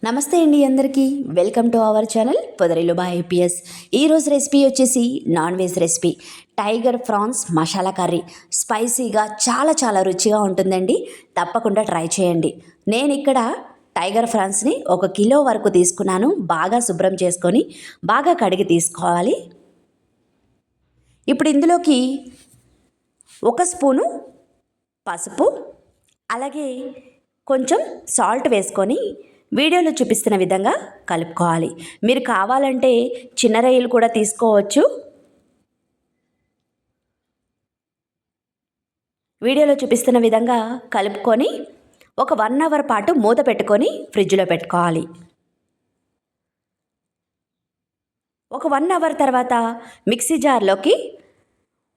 నమస్తే అండి అందరికీ welcome to our channel Podarillu by IPS. ఈరోజు రెసిపీ వచ్చేసి non veg recipe tiger prawns masala curry. స్పైసీగా చాలా చాలా రుచిగా ఉంటుందండి. తప్పకుండా ట్రై చేయండి. నేను ఇక్కడ టైగర్ ప్రాన్స్ని 1 కిలో వరకు తీసుకున్నాను. బాగా శుభ్రం చేసుకొని బాగా కడిగి తీసుకోవాలి. ఇప్పుడు ఇందులోకి 1 స్పూను పసుపు, అలాగే కొంచెం సాల్ట్ వేసుకొని వీడియోలో చూపిస్తున్న విధంగా కలుపుకోవాలి. మీరు కావాలంటే చిన్న రొయ్యలు కూడా తీసుకోవచ్చు. వీడియోలో చూపిస్తున్న విధంగా కలుపుకొని ఒక 1 అవర్ పాటు మూత పెట్టుకొని ఫ్రిడ్జ్లో పెట్టుకోవాలి. ఒక 1 అవర్ తర్వాత మిక్సీ జార్లోకి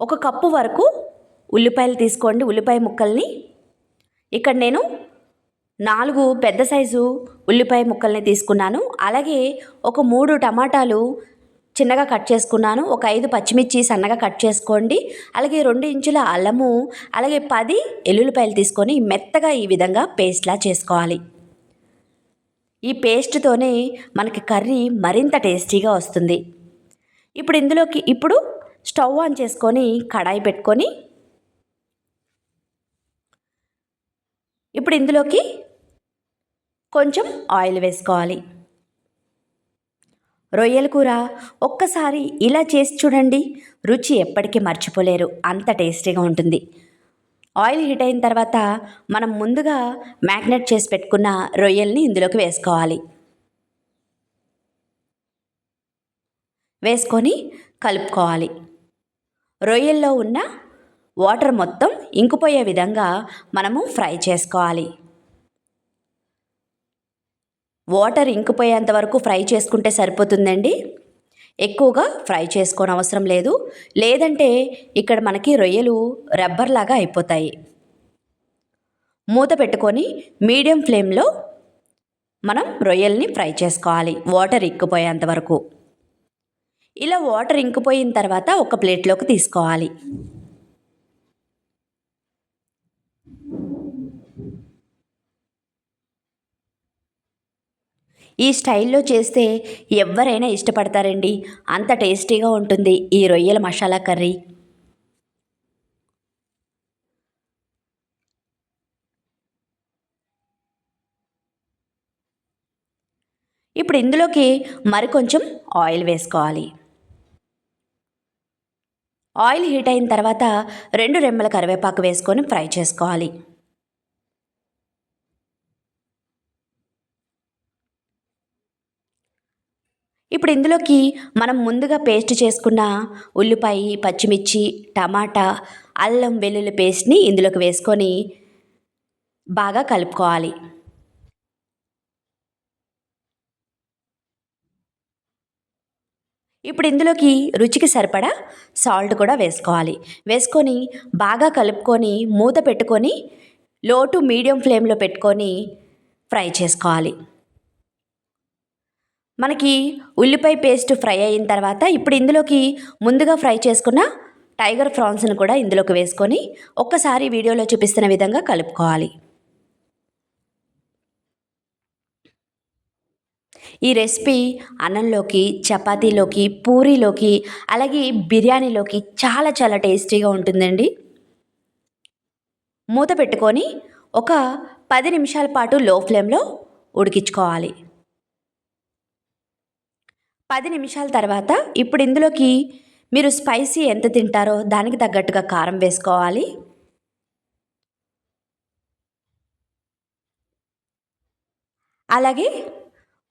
1 కప్పు వరకు ఉల్లిపాయలు తీసుకోండి. ఉల్లిపాయ ముక్కల్ని ఇక్కడ నేను 4 పెద్ద సైజు ఉల్లిపాయ ముక్కల్ని తీసుకున్నాను. అలాగే ఒక 3 టమాటాలు చిన్నగా కట్ చేసుకున్నాను. ఒక 5 పచ్చిమిర్చి సన్నగా కట్ చేసుకోండి. అలాగే 2 ఇంచుల అల్లము, అలాగే 10 ఎల్లుల్లిపాయలు తీసుకొని మెత్తగా ఈ విధంగా పేస్ట్లా చేసుకోవాలి. ఈ పేస్ట్తోనే మనకి కర్రీ మరింత టేస్టీగా వస్తుంది. ఇప్పుడు స్టవ్ ఆన్ చేసుకొని కడాయి పెట్టుకొని ఇప్పుడు ఇందులోకి కొంచెం ఆయిల్ వేసుకోవాలి. రొయ్యల కూర ఒక్కసారి ఇలా చేసి చూడండి, రుచి ఎప్పటికీ మర్చిపోలేరు, అంత టేస్టీగా ఉంటుంది. ఆయిల్ హీట్ అయిన తర్వాత మనం ముందుగా మ్యాగ్నేట్ చేసి పెట్టుకున్న రొయ్యల్ని ఇందులోకి వేసుకోవాలి. వేసుకొని కలుపుకోవాలి. రొయ్యల్లో ఉన్న వాటర్ మొత్తం ఇంకిపోయే విధంగా మనము ఫ్రై చేసుకోవాలి. వాటర్ ఇంకిపోయేంత వరకు ఫ్రై చేసుకుంటే సరిపోతుందండి. ఎక్కువగా ఫ్రై చేసుకోనవసరం లేదు. లేదంటే ఇక్కడ మనకి రొయ్యలు రబ్బర్ లాగా అయిపోతాయి. మూత పెట్టుకొని మీడియం ఫ్లేమ్లో మనం రొయ్యల్ని ఫ్రై చేసుకోవాలి వాటర్ ఇంకిపోయేంత వరకు. ఇలా వాటర్ ఇంకిపోయిన తర్వాత ఒక ప్లేట్లోకి తీసుకోవాలి. ఈ స్టైల్లో చేస్తే ఎవరైనా ఇష్టపడతారండి. అంత టేస్టీగా ఉంటుంది ఈ రొయ్యల మసాలా కర్రీ. ఇప్పుడు ఇందులోకి మరికొంచెం ఆయిల్ వేసుకోవాలి. ఆయిల్ హీట్ అయిన తర్వాత 2 రెమ్మల కరివేపాకు వేసుకొని ఫ్రై చేసుకోవాలి. ఇప్పుడు ఇందులోకి మనం ముందుగా పేస్ట్ చేసుకున్న ఉల్లిపాయ, పచ్చిమిర్చి, టమాటా, అల్లం వెల్లుల్లి పేస్ట్ని ఇందులోకి వేసుకొని బాగా కలుపుకోవాలి. ఇప్పుడు ఇందులోకి రుచికి సరిపడా సాల్ట్ కూడా వేసుకోవాలి. వేసుకొని బాగా కలుపుకొని మూత పెట్టుకొని లో టు మీడియం ఫ్లేమ్లో పెట్టుకొని ఫ్రై చేసుకోవాలి. మనకి ఉల్లిపాయ పేస్ట్ ఫ్రై అయిన తర్వాత ఇప్పుడు ఇందులోకి ముందుగా ఫ్రై చేసుకున్న టైగర్ ప్రాన్స్ను కూడా ఇందులోకి వేసుకొని ఒక్కసారి వీడియోలో చూపిస్తున్న విధంగా కలుపుకోవాలి. ఈ రెసిపీ అన్నంలోకి, చపాతీలోకి, పూరీలోకి, అలాగే బిర్యానీలోకి చాలా చాలా టేస్టీగా ఉంటుందండి. మూత పెట్టుకొని ఒక 10 నిమిషాల పాటు లో ఫ్లేమ్లో ఉడికించుకోవాలి. 10 నిమిషాల తర్వాత ఇప్పుడు ఇందులోకి మీరు స్పైసీ ఎంత తింటారో దానికి తగ్గట్టుగా కారం వేసుకోవాలి. అలాగే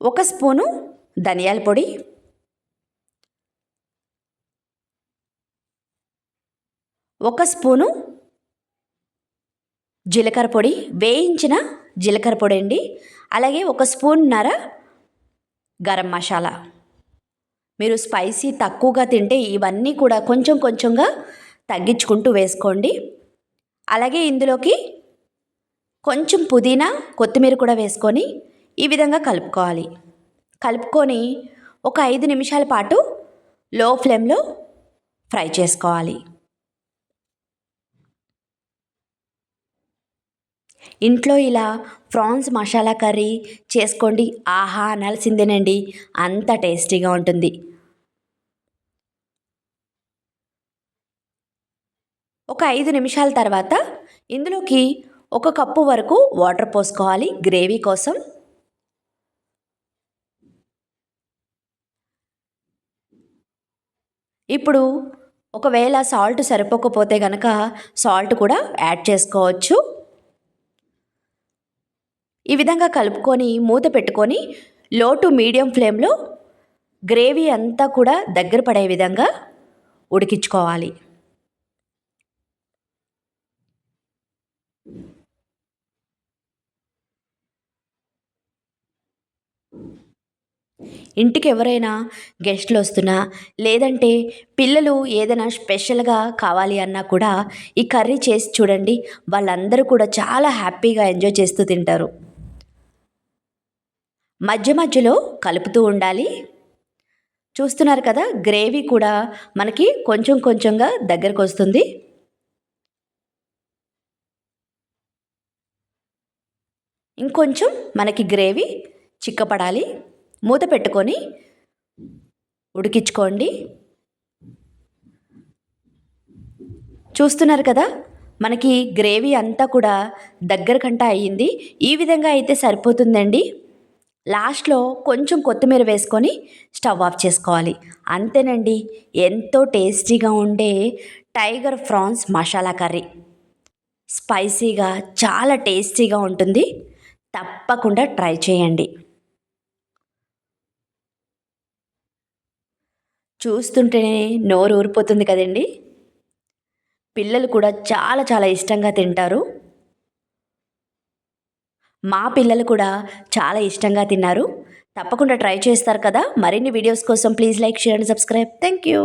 1 స్పూను ధనియాల పొడి, 1 స్పూను జీలకర్ర పొడి, వేయించిన జీలకర్ర పొడి అండి. అలాగే 1 స్పూన్నర గరం మసాలా. మీరు స్పైసీ తక్కువగా తింటే ఇవన్నీ కూడా కొంచెం కొంచెంగా తగ్గించుకుంటూ వేసుకోండి. అలాగే ఇందులోకి కొంచెం పుదీనా, కొత్తిమీర కూడా వేసుకొని ఈ విధంగా కలుపుకోవాలి. కలుపుకొని ఒక 5 నిమిషాల పాటు లో ఫ్లేమ్లో ఫ్రై చేసుకోవాలి. ఇంట్లో ఇలా ప్రాన్స్ మసాలా కర్రీ చేసుకోండి, ఆహా అనాల్సిందేనండి. అంత టేస్టీగా ఉంటుంది. ఒక 5 నిమిషాల తర్వాత ఇందులోకి ఒక కప్పు వరకు వాటర్ పోసుకోవాలి గ్రేవీ కోసం. ఇప్పుడు ఒకవేళ సాల్ట్ సరిపోకపోతే గనక సాల్ట్ కూడా యాడ్ చేసుకోవచ్చు. ఈ విధంగా కలుపుకొని మూత పెట్టుకొని లో టు మీడియం ఫ్లేమ్‌లో గ్రేవీ అంతా కూడా దగ్గర పడే విధంగా ఉడికించుకోవాలి. ఇంటికి ఎవరైనా గెస్టులు వస్తున్నా, లేదంటే పిల్లలు ఏదైనా స్పెషల్‌గా కావాలి అన్నా కూడా ఈ కర్రీ చేసి చూడండి. వాళ్ళందరూ కూడా చాలా హ్యాపీగా ఎంజాయ్ చేస్తూ తింటారు. మధ్య మధ్యలో కలుపుతూ ఉండాలి. చూస్తున్నారు కదా! గ్రేవీ కూడా మనకి కొంచెం కొంచెంగా దగ్గరకొస్తుంది. ఇంకొంచెం మనకి గ్రేవీ చిక్కపడాలి. మూత పెట్టుకొని ఉడికించుకోండి. చూస్తున్నారు కదా! మనకి గ్రేవీ అంతా కూడా దగ్గరకంట అయ్యింది. ఈ విధంగా అయితే సరిపోతుందండి. లాస్ట్‌లో కొంచెం కొత్తిమీర వేసుకొని స్టవ్ ఆఫ్ చేసుకోవాలి. అంతేనండి. ఎంతో టేస్టీగా ఉండే టైగర్ ప్రాన్స్ మసాలా కర్రీ. స్పైసీగా చాలా టేస్టీగా ఉంటుంది. తప్పకుండా ట్రై చేయండి. చూస్తుంటేనే నోరు ఊరిపోతుంది కదండీ! పిల్లలు కూడా చాలా చాలా ఇష్టంగా తింటారు. మా పిల్లలు కూడా చాలా ఇష్టంగా తిన్నారు. తప్పకుండా ట్రై చేస్తారు కదా! మరిన్ని వీడియోస్ కోసం please like, share and subscribe. Thank you.